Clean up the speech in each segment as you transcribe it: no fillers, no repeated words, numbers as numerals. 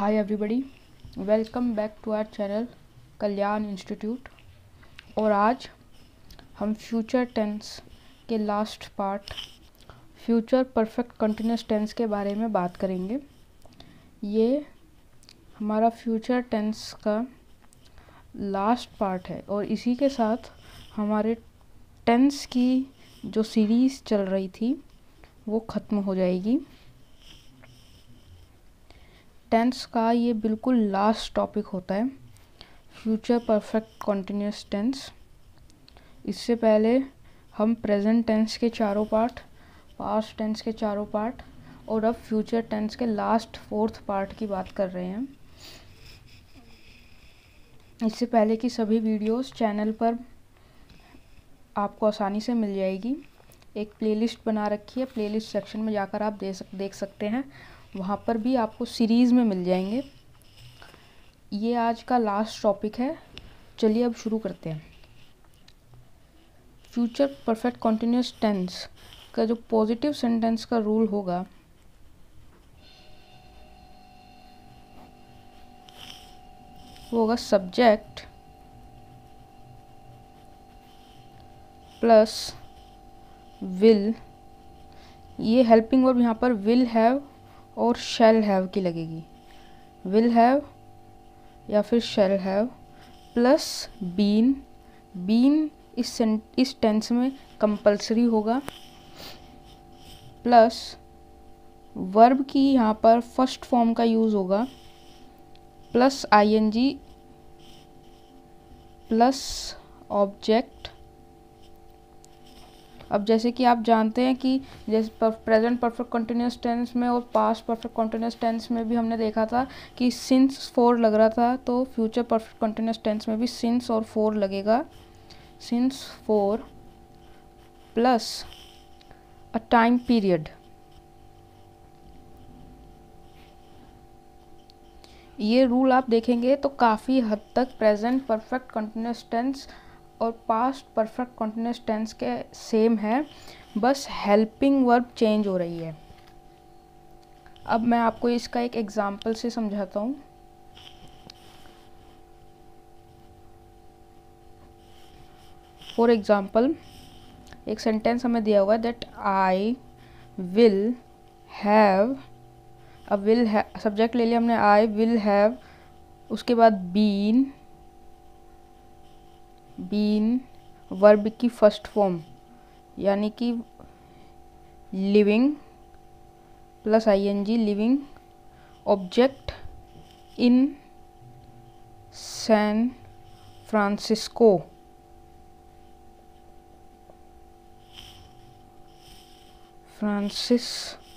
Hi everybody, welcome back to our channel Kalyan institute. और आज हम फ्यूचर टेंस के last part future perfect continuous tense के बारे में बात करेंगे। ये हमारा फ्यूचर टेंस का लास्ट पार्ट है और इसी के साथ हमारे टेंस की जो सीरीज़ चल रही थी वो ख़त्म हो जाएगी। टेंस का ये बिल्कुल लास्ट टॉपिक होता है, फ्यूचर परफेक्ट कंटिन्यूस टेंस। इससे पहले हम प्रेजेंट टेंस के चारों पार्ट, पास्ट टेंस के चारों पार्ट और अब फ्यूचर टेंस के लास्ट फोर्थ पार्ट की बात कर रहे हैं। इससे पहले की सभी वीडियोस चैनल पर आपको आसानी से मिल जाएगी। एक प्लेलिस्ट बना रखी है, प्लेलिस्ट सेक्शन में जाकर आप देख सकते हैं, वहाँ पर भी आपको सीरीज़ में मिल जाएंगे। ये आज का लास्ट टॉपिक है। चलिए अब शुरू करते हैं। फ्यूचर परफेक्ट कंटिन्यूस टेंस का जो पॉजिटिव सेंटेंस का रूल होगा वो होगा सब्जेक्ट प्लस विल। ये हेल्पिंग वर्ब यहाँ पर विल हैव और शैल हैव की लगेगी। विल हैव या फिर shall have plus been. Been इस टेंस में कंपल्सरी होगा, प्लस वर्ब की यहाँ पर फर्स्ट फॉर्म का यूज़ होगा, प्लस आईएनजी प्लस ऑब्जेक्ट। अब जैसे कि आप जानते हैं कि जैसे प्रेजेंट परफेक्ट कंटिन्यूस टेंस में और पास्ट परफेक्ट कंटिन्यूस टेंस में भी हमने देखा था कि सिंस फॉर लग रहा था, तो फ्यूचर परफेक्ट कंटिन्यूस टेंस में भी सिंस और फॉर लगेगा। Since for plus a time period. ये रूल आप देखेंगे तो काफ़ी हद तक प्रेजेंट परफेक्ट कंटिन्यूस टेंस और पास्ट परफेक्ट कंटिन्यूस टेंस के सेम है, बस हेल्पिंग वर्ब चेंज हो रही है। अब मैं आपको इसका एक एग्जांपल से समझाता हूँ। फॉर एग्जांपल एक सेंटेंस हमें दिया हुआ है दैट आई विल हैव। अब विल है सब्जेक्ट ले लिया हमने, आई विल हैव, उसके बाद बीन। बीन वर्ब की फर्स्ट फॉर्म यानी कि living plus ING living. Object in San Francisco. Francisco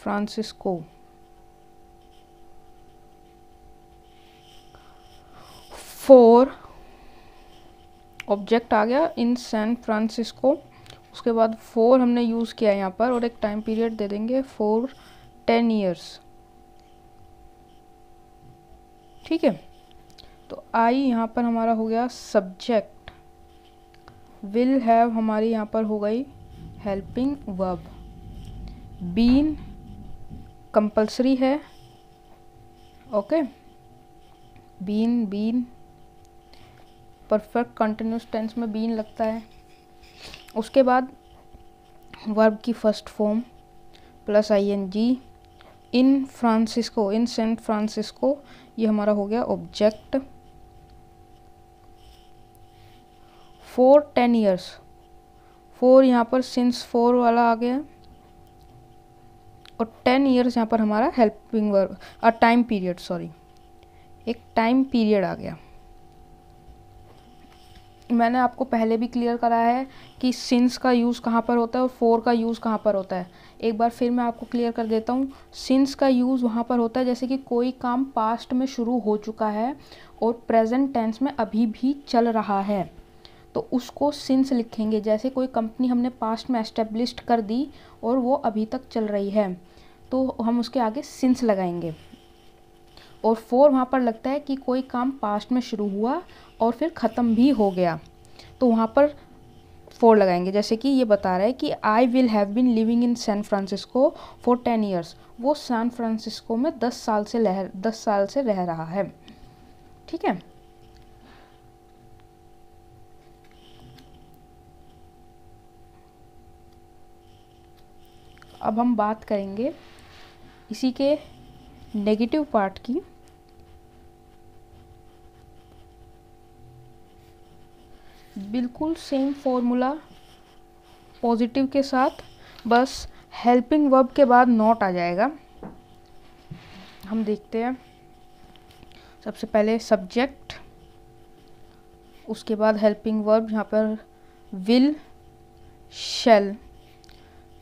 Francisco. For object आ गया इन सैन फ्रांसिस्को, उसके बाद फॉर हमने यूज़ किया यहाँ पर और एक टाइम पीरियड दे देंगे फॉर 10 ईयर्स। ठीक है, तो आई यहाँ पर हमारा हो गया सब्जेक्ट, विल हैव हमारी यहाँ पर हो गई हेल्पिंग वर्ब, बीन कंपल्सरी है। Okay, been been perfect continuous tense में बीन लगता है। उसके बाद वर्ब की first form plus ING in Francisco, in San Francisco, ये हमारा हो गया ऑब्जेक्ट। फॉर 10 ईयर्स, फॉर यहाँ पर सिंस फॉर वाला आ गया और 10 ईयर्स यहाँ पर हमारा helping verb time period, sorry एक टाइम पीरियड आ गया। मैंने आपको पहले भी क्लियर करा है कि सिंस का यूज़ कहाँ पर होता है और फॉर का यूज़ कहाँ पर होता है। एक बार फिर मैं आपको क्लियर कर देता हूँ। सिंस का यूज़ वहाँ पर होता है जैसे कि कोई काम पास्ट में शुरू हो चुका है और प्रेजेंट टेंस में अभी भी चल रहा है, तो उसको सिंस लिखेंगे। जैसे कोई कंपनी हमने पास्ट में एस्टेब्लिश्ड कर दी और वो अभी तक चल रही है, तो हम उसके आगे सिंस लगाएंगे। और फॉर वहाँ पर लगता है कि कोई काम पास्ट में शुरू हुआ और फिर ख़त्म भी हो गया, तो वहाँ पर 4 लगाएंगे। जैसे कि ये बता रहा है कि I will have been living in San Francisco for 10 years. वो सैन फ्रांसिस्को में 10 साल से रह रहा है। ठीक है, अब हम बात करेंगे इसी के नेगेटिव पार्ट की। बिल्कुल सेम फॉर्मूला पॉजिटिव के साथ, बस हेल्पिंग वर्ब के बाद नॉट आ जाएगा। हम देखते हैं। सबसे पहले सब्जेक्ट, उसके बाद हेल्पिंग वर्ब, यहाँ पर विल शैल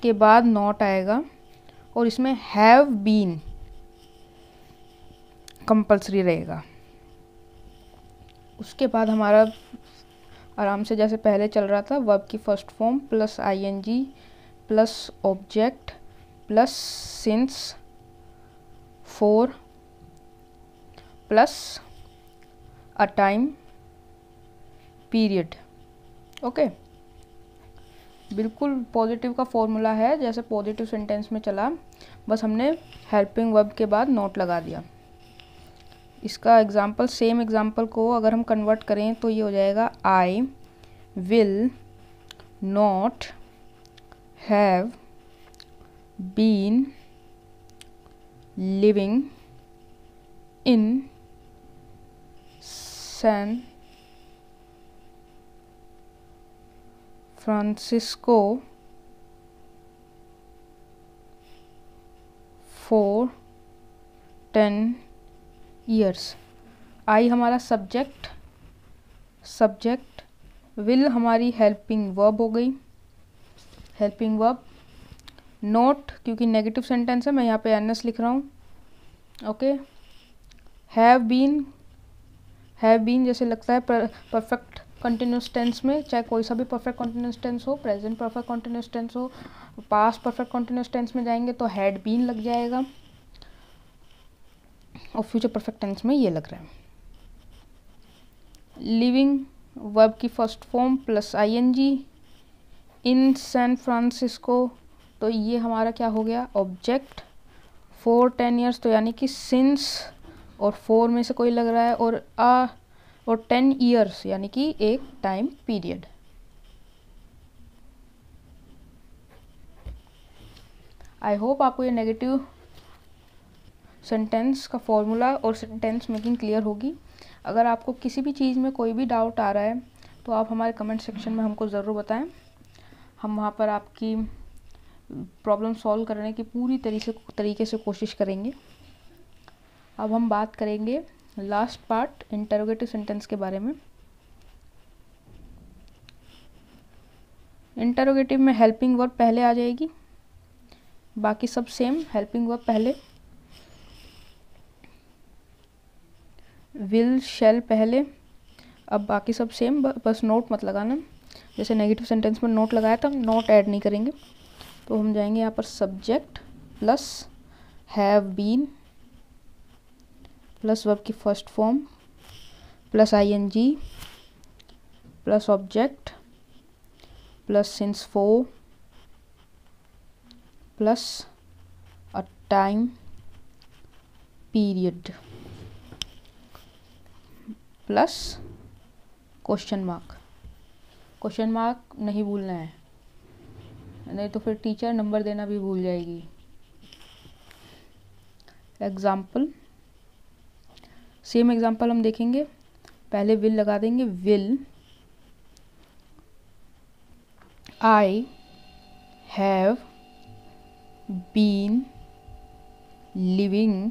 के बाद नॉट आएगा, और इसमें हैव बीन कंपल्सरी रहेगा। उसके बाद हमारा आराम से जैसे पहले चल रहा था, वर्ब की first form plus ING plus object plus since for plus a time period. Okay, बिल्कुल पॉजिटिव का फॉर्मूला है जैसे पॉजिटिव सेंटेंस में चला, बस हमने हेल्पिंग वर्ब के बाद नॉट लगा दिया। इसका एग्जाम्पल, सेम एग्जाम्पल को अगर हम कन्वर्ट करें तो ये हो जाएगा I will not have been living in San Francisco for 10 years. I हमारा सब्जेक्ट, विल हमारी हेल्पिंग वर्ब हो गई, हेल्पिंग वर्ब। नॉट क्योंकि नेगेटिव सेंटेंस है, मैं यहाँ पे एनएस लिख रहा हूँ। ओके, हैव बीन जैसे लगता है परफेक्ट कंटिन्यूस टेंस में, चाहे कोई सा भी परफेक्ट कंटिन्यूस टेंस हो, प्रेजेंट परफेक्ट कंटिन्यूस टेंस हो, पास्ट परफेक्ट कंटिन्यूस टेंस में जाएंगे तो हैड बीन लग जाएगा, और फ्यूचर परफेक्ट टेंस में ये लग रहा है। लिविंग वर्ब की first form plus ING, in San Francisco, तो ये हमारा क्या हो गया, ऑब्जेक्ट। फॉर 10 ईयर्स, तो यानी कि सिंस और 4 में से कोई लग रहा है, और 10 ईयर्स यानी कि एक टाइम पीरियड। आई होप आपको ये नेगेटिव सेंटेंस का फॉर्मूला और सेंटेंस मेकिंग क्लियर होगी। अगर आपको किसी भी चीज़ में कोई भी डाउट आ रहा है तो आप हमारे कमेंट सेक्शन में हमको ज़रूर बताएं। हम वहाँ पर आपकी प्रॉब्लम सॉल्व करने की पूरी तरीके से कोशिश करेंगे। अब हम बात करेंगे लास्ट पार्ट, इंटरोगेटिव सेंटेंस के बारे में। इंटरोगेटिव में हेल्पिंग वर्ब पहले आ जाएगी, बाकी सब सेम, हेल्पिंग वर्ब पहले, विल शैल पहले, अब बाकी सब सेम, बस नोट मत लगाना। जैसे नेगेटिव सेंटेंस में नोट लगाया था, नोट ऐड नहीं करेंगे। तो हम जाएंगे यहाँ पर subject plus have been plus verb की first form plus ING plus object plus since for plus a time period plus question mark नहीं भूलना है, नहीं तो फिर टीचर नंबर देना भी भूल जाएगी। एग्जाम्पल, सेम एग्जाम्पल हम देखेंगे। पहले विल लगा देंगे, will I have been living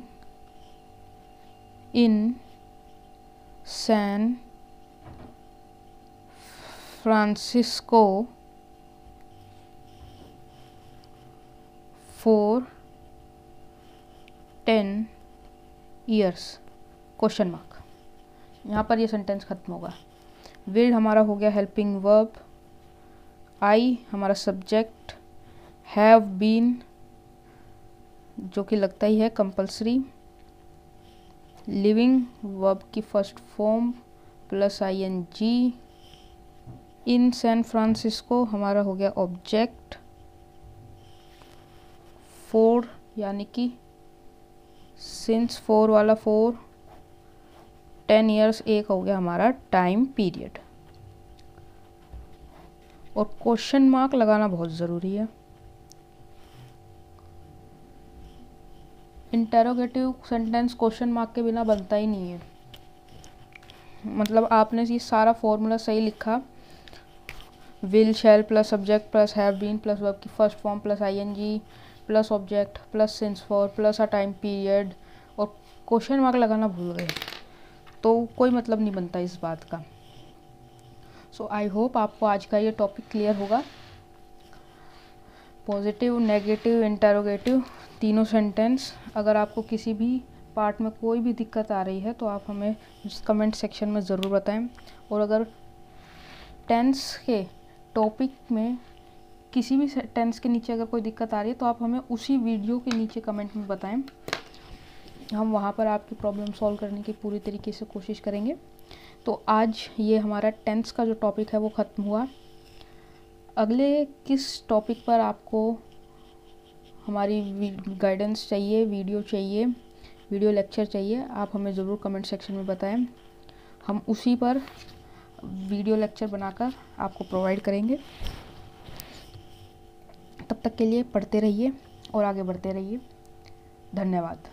in San Francisco for 10 years, question mark. यहाँ पर ये सेंटेंस खत्म होगा। विल हमारा हो गया हेल्पिंग वर्ब, आई हमारा सब्जेक्ट, हैव बीन जो कि लगता ही है कंपल्सरी, लिविंग वर्ब की first form plus ING in San Francisco हमारा हो गया ऑब्जेक्ट 4, यानी कि सिंस 4 वाला 4, 10 ईयर्स एक हो गया हमारा टाइम पीरियड। और क्वेश्चन मार्क लगाना बहुत ज़रूरी है। इंटेरोगेटिव सेंटेंस क्वेश्चन मार्क के बिना बनता ही नहीं है। मतलब आपने ये सारा फॉर्मूला सही लिखा, will shall plus subject plus have been plus verb की first form plus ING plus object plus since for plus a time period, और क्वेश्चन मार्क लगाना भूल गए तो कोई मतलब नहीं बनता इस बात का। सो आई होप आपको आज का ये टॉपिक क्लियर होगा। पॉजिटिव, नेगेटिव, इंटेरोगेटिव तीनों सेंटेंस, अगर आपको किसी भी पार्ट में कोई भी दिक्कत आ रही है तो आप हमें कमेंट सेक्शन में ज़रूर बताएं। और अगर टेंस के टॉपिक में किसी भी टेंस के नीचे अगर कोई दिक्कत आ रही है तो आप हमें उसी वीडियो के नीचे कमेंट में बताएं। हम वहाँ पर आपकी प्रॉब्लम सॉल्व करने की पूरी तरीके से कोशिश करेंगे। तो आज ये हमारा टेंस का जो टॉपिक है वो ख़त्म हुआ। अगले किस टॉपिक पर आपको हमारी गाइडेंस चाहिए, वीडियो चाहिए, वीडियो लेक्चर चाहिए, आप हमें ज़रूर कमेंट सेक्शन में बताएं। हम उसी पर वीडियो लेक्चर बनाकर आपको प्रोवाइड करेंगे। तब तक के लिए पढ़ते रहिए और आगे बढ़ते रहिए। धन्यवाद।